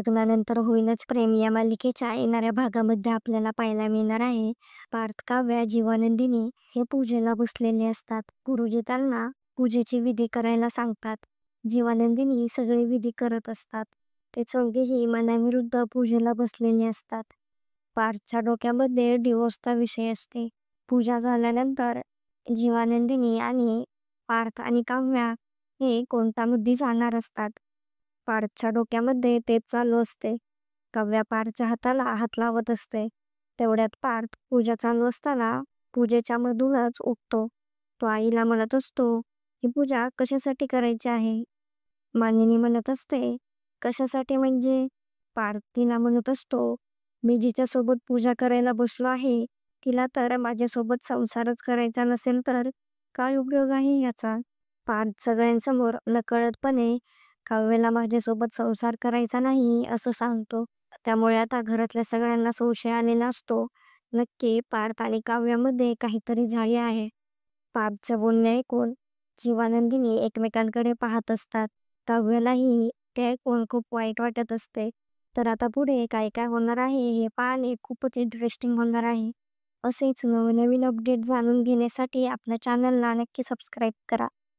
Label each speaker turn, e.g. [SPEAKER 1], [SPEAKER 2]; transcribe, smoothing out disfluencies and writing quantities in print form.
[SPEAKER 1] लग्नानंतर होईलच प्रेम या मालिकेच्या येणाऱ्या भागामध्ये आपल्याला पाहायला मिळणार आहे. पार्थ, काव्या, जीवानंदिनी हे पूजेला बसलेले असतात. गुरुजी त्यांना पूजेची विधी करायला सांगतात. जीवानंदिनी सगळे विधी करत असतात. ते चौघेही मनाविरुद्ध पूजेला बसलेले असतात. पार्थच्या डोक्यामध्ये डिवोर्सचा विषय असते. पूजा झाल्यानंतर जीवानंदिनी आणि पार्थ आणि काव्या हे कोर्टामध्ये जाणार असतात. पार्थच्या डोक्यामध्ये तेच चालू असते. काव्या पार्थच्या हाताला हात लावत असते. तेवढ्यात पार्थ पूजा चालू असताना पूजेच्या मधूनच उठतो. तो आईला म्हणत असतो, ही पूजा कशासाठी करायची आहे? मानिनी म्हणत असते, कशासाठी म्हणजे? पार्थ तिला म्हणत असतो, मी जिच्यासोबत पूजा करायला बसलो आहे, तिला तर माझ्यासोबत संसारच करायचा नसेल तर काय उपयोग आहे याचा? पार्थ सगळ्यांसमोर नकळतपणे काव्याला माझ्यासोबत संसार करायचा नाही असं सांगतो. त्यामुळे आता घरातल्या सगळ्यांना संशय आलेला असतो. नक्की पार्थ आणि काव्यामध्ये काहीतरी झाले आहे. पार्थचं बोलणे ऐकून जीवानंदिनी एकमेकांकडे पाहत असतात. काव्यालाही ते ऐकून खूप वाईट वाटत असते. तर आता पुढे काय काय होणार आहे हे पाहणे खूपच इंटरेस्टिंग होणार आहे. असेच नवनवीन अपडेट जाणून घेण्यासाठी आपल्या चॅनलला नक्की सबस्क्राईब करा.